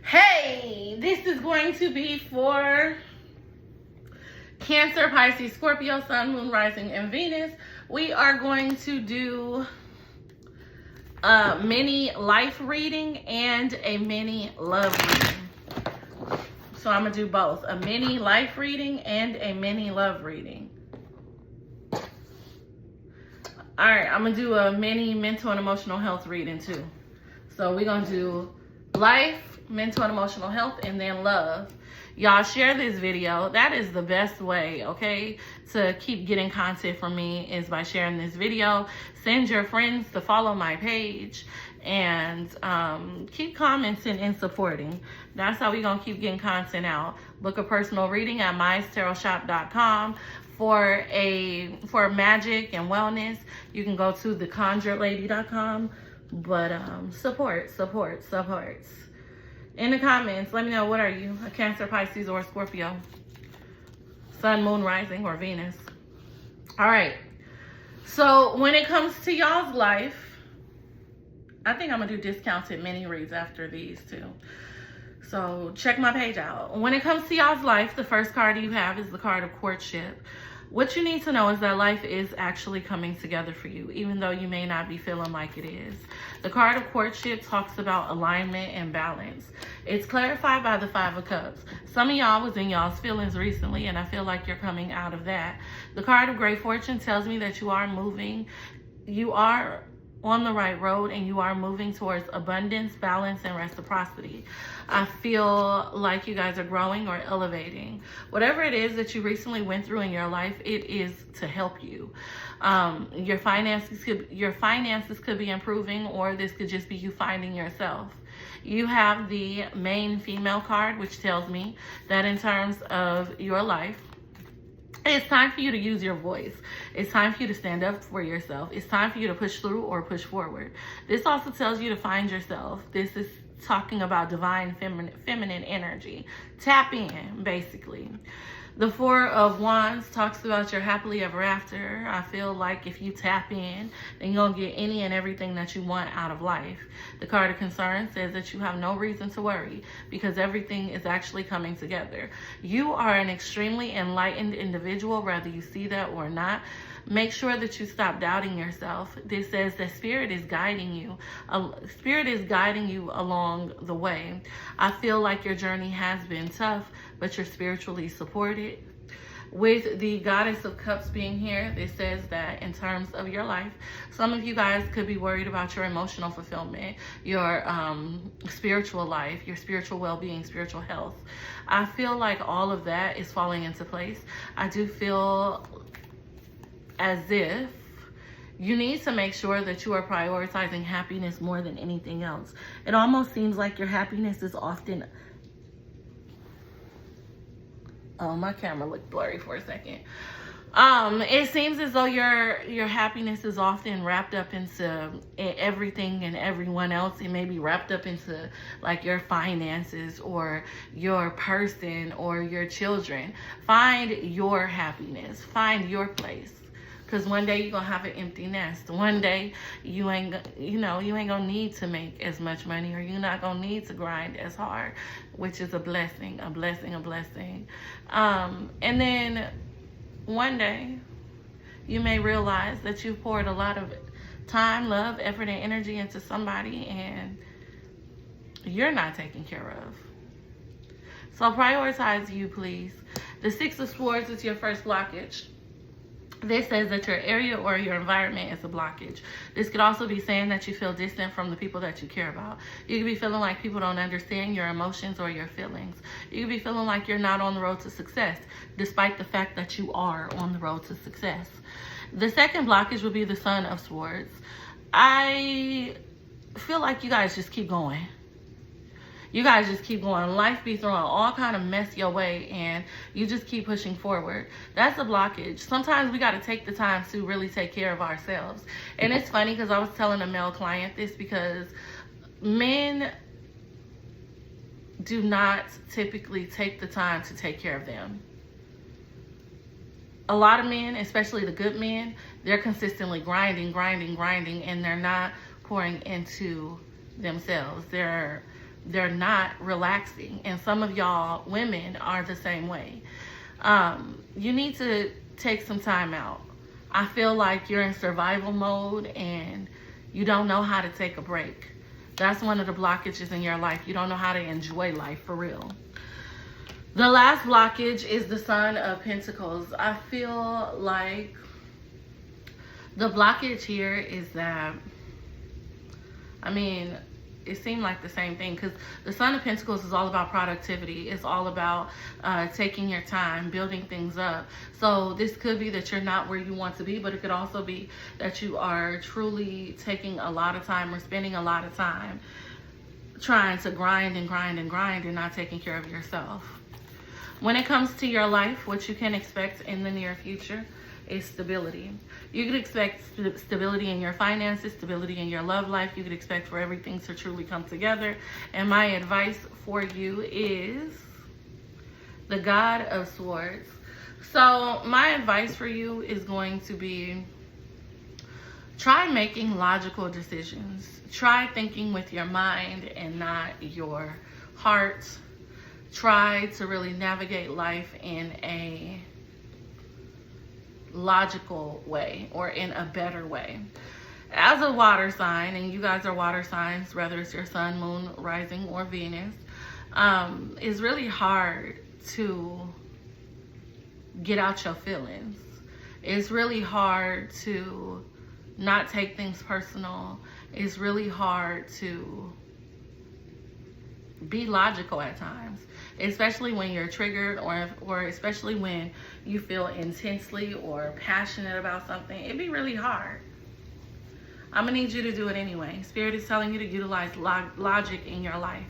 Hey, this is going to be for Cancer, Pisces, Scorpio, Sun, Moon, Rising, and Venus. We are going to do a mini life reading and a mini love reading. So I'm going to do both, a mini life reading and a mini love reading. All right, I'm going to do a mini mental and emotional health reading too. So we're going to do life, mental and emotional health, and then love. Y'all share this video. That is the best way, okay, to keep getting content from me is by sharing this video. Send your friends to follow my page and keep commenting and supporting. That's how we're going to keep getting content out. Book a personal reading at myeistarotshop.com. For magic and wellness, you can go to theconjurelady.com. But supports. In the comments, let me know, what are you? A Cancer, Pisces, or Scorpio? Sun, Moon, Rising, or Venus? All right. So when it comes to y'all's life, I think I'm going to do discounted mini reads after these two. So check my page out. When it comes to y'all's life, the first card you have is the card of courtship. What you need to know is that life is actually coming together for you, even though you may not be feeling like it is. The card of courtship talks about alignment and balance. It's clarified by the Five of Cups. Some of y'all was in y'all's feelings recently, and I feel like you're coming out of that. The card of great fortune tells me that you are moving. You are on the right road, and you are moving towards abundance, balance, and reciprocity. I feel like you guys are growing or elevating. Whatever it is that you recently went through in your life, it is to help you. Your finances could be improving, or this could just be you finding yourself. You have the main female card, which tells me that in terms of your life, it's time for you to use your voice. It's time for you to stand up for yourself. It's time for you to push through or push forward. This also tells you to find yourself. This is talking about divine feminine energy. Tap in, basically. The Four of Wands talks about your happily ever after. I feel like if you tap in, then you're going to get any and everything that you want out of life. The card of concern says that you have no reason to worry because everything is actually coming together. You are an extremely enlightened individual, whether you see that or not. Make sure that you stop doubting yourself. This says that Spirit is guiding you. Spirit is guiding you along the way. I feel like your journey has been tough, but you're spiritually supported. With the Goddess of Cups being here, this says that in terms of your life, some of you guys could be worried about your emotional fulfillment, your spiritual life, your spiritual well-being, spiritual health. I feel like all of that is falling into place. I do feel as if you need to make sure that you are prioritizing happiness more than anything else. It almost seems like your happiness is often... Oh, my camera looked blurry for a second. It seems as though your happiness is often wrapped up into everything and everyone else. It may be wrapped up into like your finances or your person or your children. Find your happiness. Find your place. Because one day you're going to have an empty nest. One day you ain't going to need to make as much money, or you're not going to need to grind as hard, which is a blessing, a blessing, a blessing. And then one day you may realize that you've poured a lot of time, love, effort, and energy into somebody, and you're not taken care of. So prioritize you, please. The Six of Swords is your first blockage. This says that your area or your environment is a blockage. This could also be saying that you feel distant from the people that you care about. You could be feeling like people don't understand your emotions or your feelings. You could be feeling like you're not on the road to success, despite the fact that you are on the road to success. The second blockage would be the Sun of Swords. I feel like you guys just keep going. You guys just keep going. Life be throwing all kind of mess your way, and you just keep pushing forward. That's a blockage. Sometimes we got to take the time to really take care of ourselves. And it's funny because I was telling a male client this, because men do not typically take the time to take care of them. A lot of men, especially the good men, they're consistently grinding, and they're not pouring into themselves. They're they're not relaxing. And some of y'all women are the same way. You need to take some time out. I feel like you're in survival mode and you don't know how to take a break. That's one of the blockages in your life. You don't know how to enjoy life for real. The last blockage is the Son of Pentacles. I feel like the blockage here is that, I mean, it seemed like the same thing, because the Son of Pentacles is all about productivity. It's all about taking your time, building things up. So this could be that you're not where you want to be, but it could also be that you are truly taking a lot of time or spending a lot of time trying to grind and grind and grind and not taking care of yourself. When it comes to your life, what you can expect in the near future is stability. You could expect stability in your finances, stability in your love life. You could expect for everything to truly come together. And my advice for you is the God of Swords. So my advice for you is going to be, try making logical decisions. Try thinking with your mind and not your heart. Try to really navigate life in a logical way or in a better way. As a water sign, and you guys are water signs, whether it's your sun, moon, rising, or Venus, it's really hard to get out your feelings. It's really hard to not take things personal. It's really hard to be logical at times, especially when you're triggered or especially when you feel intensely or passionate about something. It'd be really hard. I'm gonna need you to do it anyway. Spirit is telling you to utilize logic in your life.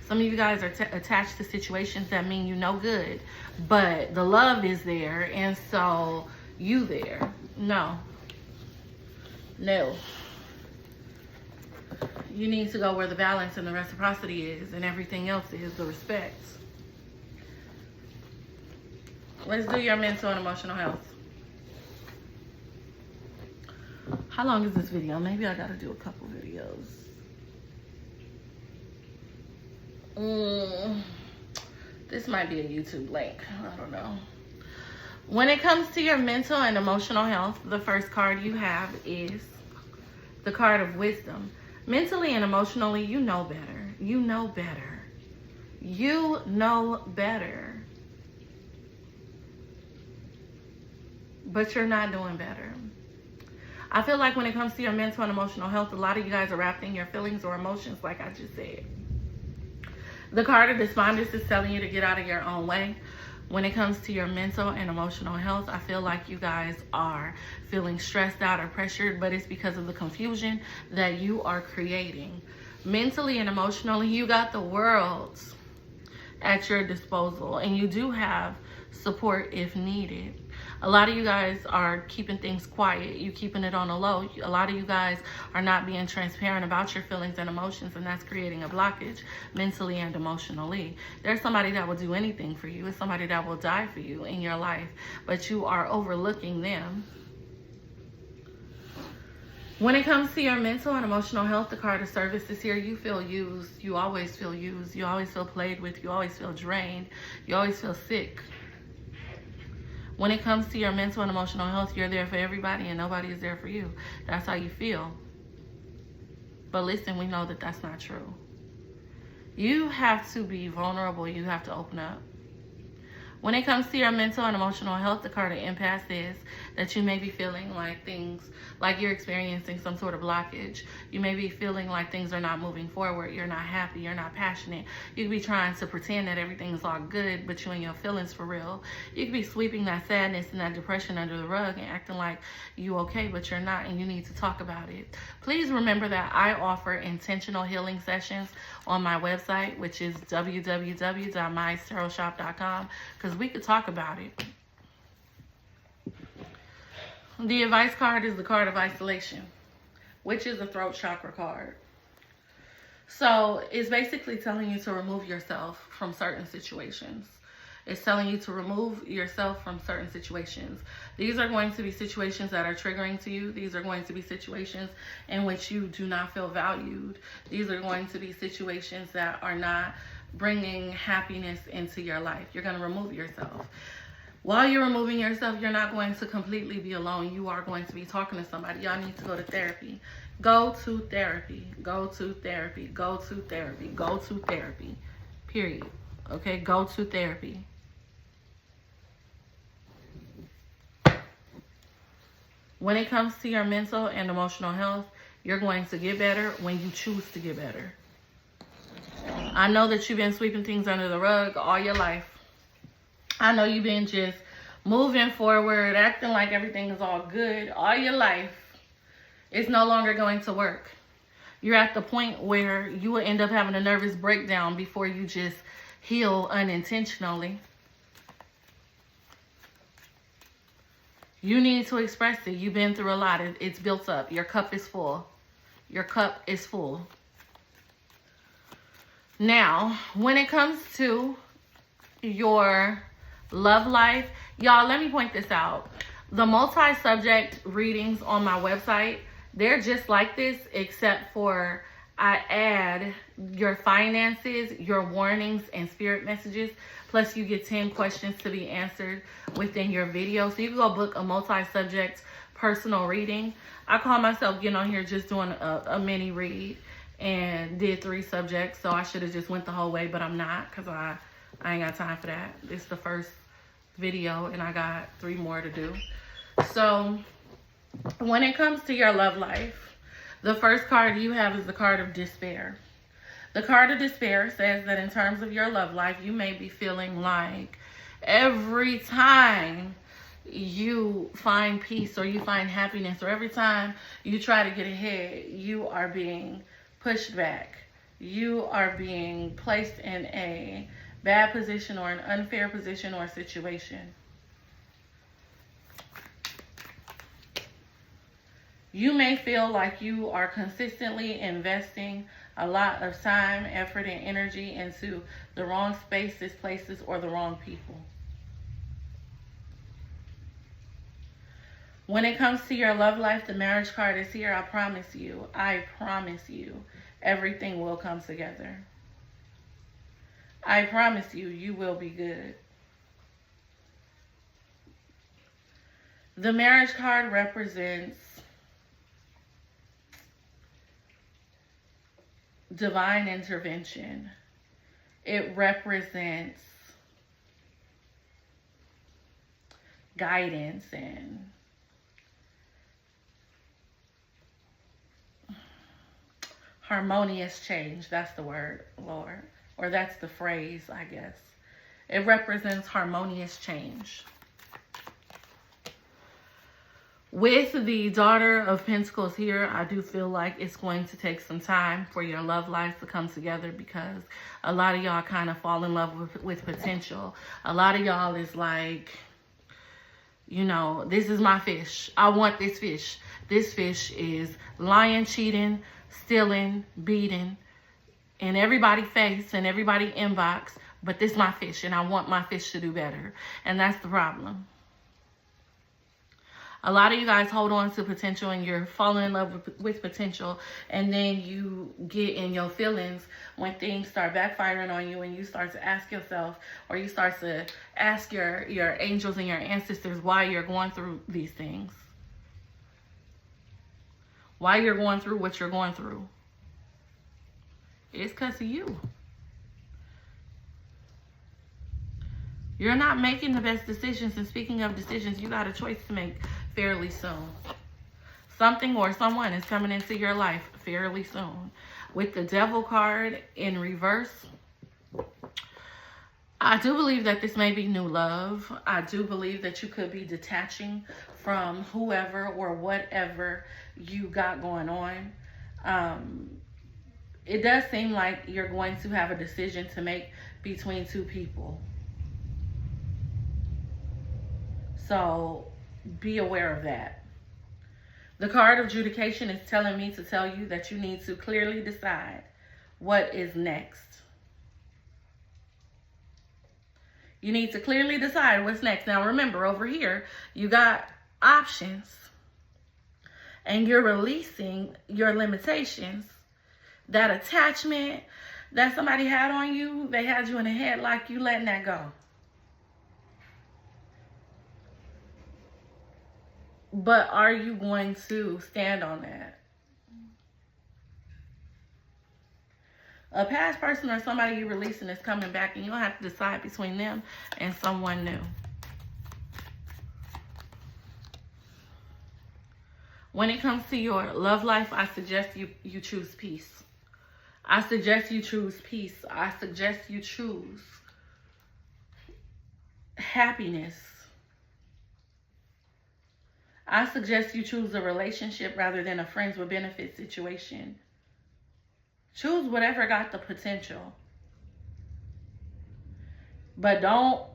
Some of you guys are attached to situations that mean you no good, but the love is there, and so you there. No. You need to go where the balance and the reciprocity is, and everything else is the respect. Let's do your mental and emotional health. How long is this video? Maybe I gotta do a couple videos. This might be a YouTube link. I don't know. When it comes to your mental and emotional health, the first card you have is the card of wisdom. Mentally and emotionally, you know better. You know better. You know better. But you're not doing better. I feel like when it comes to your mental and emotional health, a lot of you guys are wrapped in your feelings or emotions, like I just said. The card of despondence is telling you to get out of your own way. When it comes to your mental and emotional health, I feel like you guys are feeling stressed out or pressured, but it's because of the confusion that you are creating. Mentally and emotionally, you got the world at your disposal, and you do have support if needed. A lot of you guys are keeping things quiet. You're keeping it on the low. A lot of you guys are not being transparent about your feelings and emotions, and that's creating a blockage mentally and emotionally. There's somebody that will do anything for you. It's somebody that will die for you in your life, but you are overlooking them. When it comes to your mental and emotional health, the card of service is here. You feel used. You always feel used. You always feel played with. You always feel drained. You always feel sick. When it comes to your mental and emotional health, you're there for everybody and nobody is there for you. That's how you feel. But listen, we know that that's not true. You have to be vulnerable. You have to open up. When it comes to your mental and emotional health, the card of impasse is that you may be feeling like like you're experiencing some sort of blockage. You may be feeling like things are not moving forward. You're not happy. You're not passionate. You could be trying to pretend that everything's all good, but you and your feelings for real. You could be sweeping that sadness and that depression under the rug and acting like you okay, but you're not, and you need to talk about it. Please remember that I offer intentional healing sessions on my website, which is www.myeishashop.com, because we could talk about it. The advice card is the card of isolation, which is the throat chakra card. So it's basically telling you to remove yourself from certain situations. It's telling you to remove yourself from certain situations. These are going to be situations that are triggering to you. These are going to be situations in which you do not feel valued. These are going to be situations that are not bringing happiness into your life. You're going to remove yourself. While you're removing yourself, you're not going to completely be alone. You are going to be talking to somebody. Y'all need to go to therapy. Go to therapy. Go to therapy. Go to therapy. Go to therapy. Period. Okay? Go to therapy. When it comes to your mental and emotional health, you're going to get better when you choose to get better. I know that you've been sweeping things under the rug all your life. I know you've been just moving forward, acting like everything is all good all your life. It's no longer going to work. You're at the point where you will end up having a nervous breakdown before you just heal unintentionally. You need to express it. You've been through a lot. It's built up. Your cup is full. Your cup is full. Now, when it comes to your love life, y'all, let me point this out. The multi-subject readings on my website, they're just like this, except for I add your finances, your warnings, and spirit messages. Plus, you get 10 questions to be answered within your video. So you can go book a multi-subject personal reading. I call myself getting on here just doing a mini read and did 3 subjects. So I should have just went the whole way, but I'm not, because I ain't got time for that. It's the first video and I got 3 more to do. So when it comes to your love life, the first card you have is the card of despair. The card of despair says that in terms of your love life, you may be feeling like every time you find peace or you find happiness, or every time you try to get ahead, you are being pushed back. You are being placed in a bad position or an unfair position or situation. You may feel like you are consistently investing a lot of time, effort, and energy into the wrong spaces, places, or the wrong people. When it comes to your love life, the marriage card is here. I promise you, everything will come together. I promise you, you will be good. The marriage card represents divine intervention. It represents guidance and harmonious change. That's the word, Lord. Or that's the phrase, I guess. It represents harmonious change. With the Daughter of Pentacles here, I do feel like it's going to take some time for your love life to come together, because a lot of y'all kind of fall in love with potential. A lot of y'all is like, you know, this is my fish. I want this fish. This fish is lying, cheating, stealing, beating in everybody's face and everybody's inbox. But this is my fish, and I want my fish to do better. And that's the problem. A lot of you guys hold on to potential and you're falling in love with potential, and then you get in your feelings when things start backfiring on you, and you start to ask yourself, or you start to ask your angels and your ancestors why you're going through these things. Why you're going through what you're going through. It's because of you. You're not making the best decisions, and speaking of decisions, you got a choice to make fairly soon. Something or someone is coming into your life fairly soon. With the Devil card in reverse, I do believe that this may be new love. I do believe that you could be detaching from whoever or whatever you got going on. It does seem like you're going to have a decision to make between 2 people. So be aware of that. The card of adjudication is telling me to tell you that you need to clearly decide what is next. You need to clearly decide what's next. Now remember, over here, you got options. And you're releasing your limitations. That attachment that somebody had on you, they had you in a headlock, you letting that go. But are you going to stand on that? A past person or somebody you're releasing is coming back, and you'll have to decide between them and someone new. When it comes to your love life, I suggest you choose peace. I suggest you choose peace. I suggest you choose happiness. I suggest you choose a relationship rather than a friends with benefits situation. Choose whatever got the potential. But don't,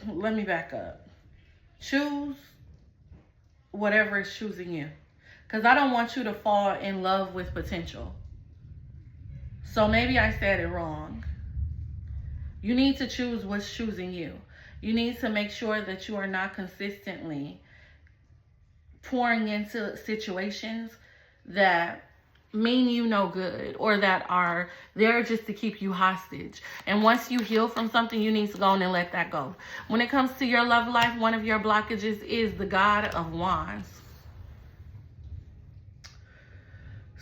let me back up. Choose whatever is choosing you. Because I don't want you to fall in love with potential. So maybe I said it wrong. You need to choose what's choosing you. You need to make sure that you are not consistently pouring into situations that mean you no good or that are there just to keep you hostage. And once you heal from something, you need to go on and let that go. When it comes to your love life, one of your blockages is the God of Wands.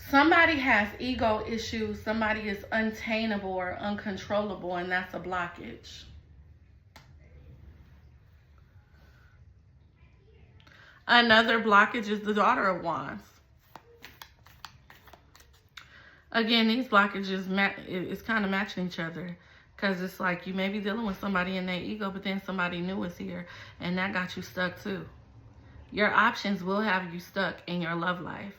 Somebody has ego issues. Somebody is untameable or uncontrollable, and that's a blockage. Another blockage is the Daughter of Wands. Again, these blockages it's kind of matching each other, because it's like you may be dealing with somebody in their ego, but then somebody new is here, and that got you stuck too. Your options will have you stuck in your love life.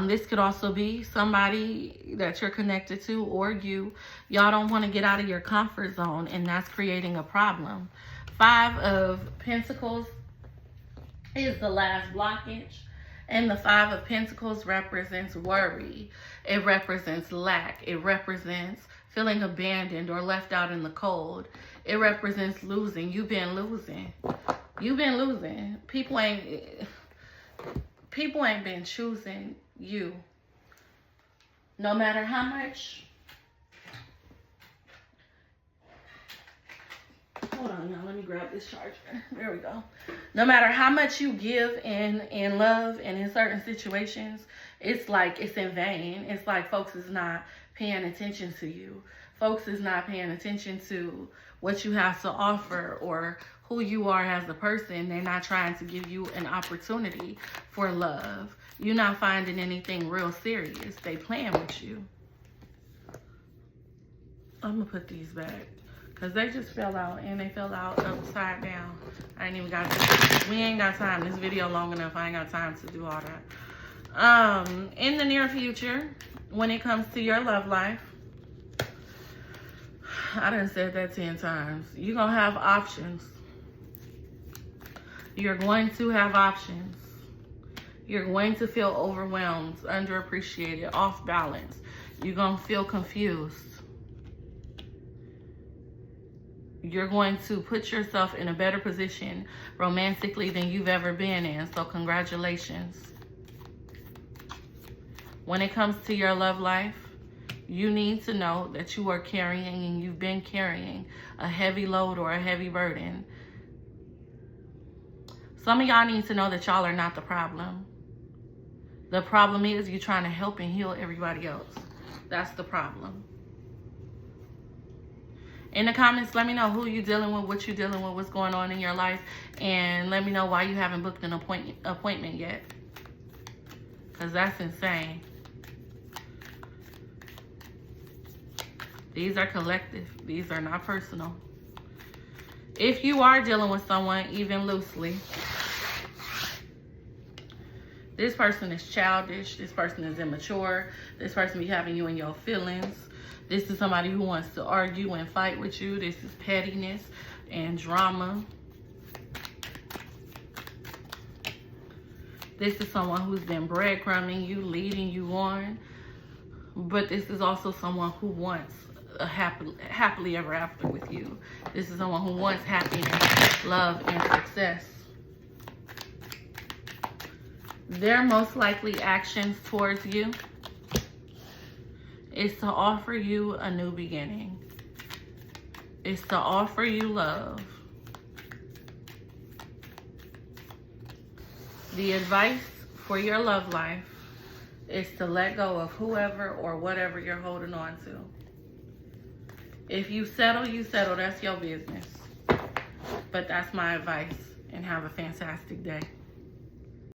This could also be somebody that you're connected to, or y'all don't want to get out of your comfort zone, and that's creating a problem. 5 of Pentacles is the last blockage, and the 5 of Pentacles represents worry. It represents lack. It represents feeling abandoned or left out in the cold. It represents losing. You've been losing. You've been losing. People ain't been choosing you. No matter how much. Hold on, y'all. Let me grab this charger. There we go. No matter how much you give in love and in certain situations, it's like it's in vain. It's like folks is not paying attention to you. Folks is not paying attention to what you have to offer or who you are as a person. They're not trying to give you an opportunity for love. You're not finding anything real serious. They playing with you. I'm going to put these back, because they just fell out, and they fell out upside down. I ain't even got time. We ain't got time. This video long enough. I ain't got time to do all that. In the near future, when it comes to your love life, I done said that 10 times. You're going to have options. You're going to have options. You're going to feel overwhelmed, underappreciated, off balance. You're going to feel confused. You're going to put yourself in a better position romantically than you've ever been in. So congratulations. When it comes to your love life, you need to know that you are carrying, and you've been carrying, a heavy load or a heavy burden. Some of y'all need to know that y'all are not the problem. The problem is you're trying to help and heal everybody else. That's the problem. In the comments, let me know who you're dealing with, what you're dealing with, what's going on in your life, and let me know why you haven't booked an appointment yet. Because that's insane. These are collective. These are not personal. If you are dealing with someone, even loosely, this person is childish. This person is immature. This person be having you in your feelings. This is somebody who wants to argue and fight with you. This is pettiness and drama. This is someone who's been breadcrumbing you, leading you on. But this is also someone who wants a happily ever after with you. This is someone who wants happiness, love, and success. Their most likely actions towards you is to offer you a new beginning. It's to offer you love. The advice for your love life is to let go of whoever or whatever you're holding on to. If you settle, you settle. That's your business. But that's my advice. And have a fantastic day.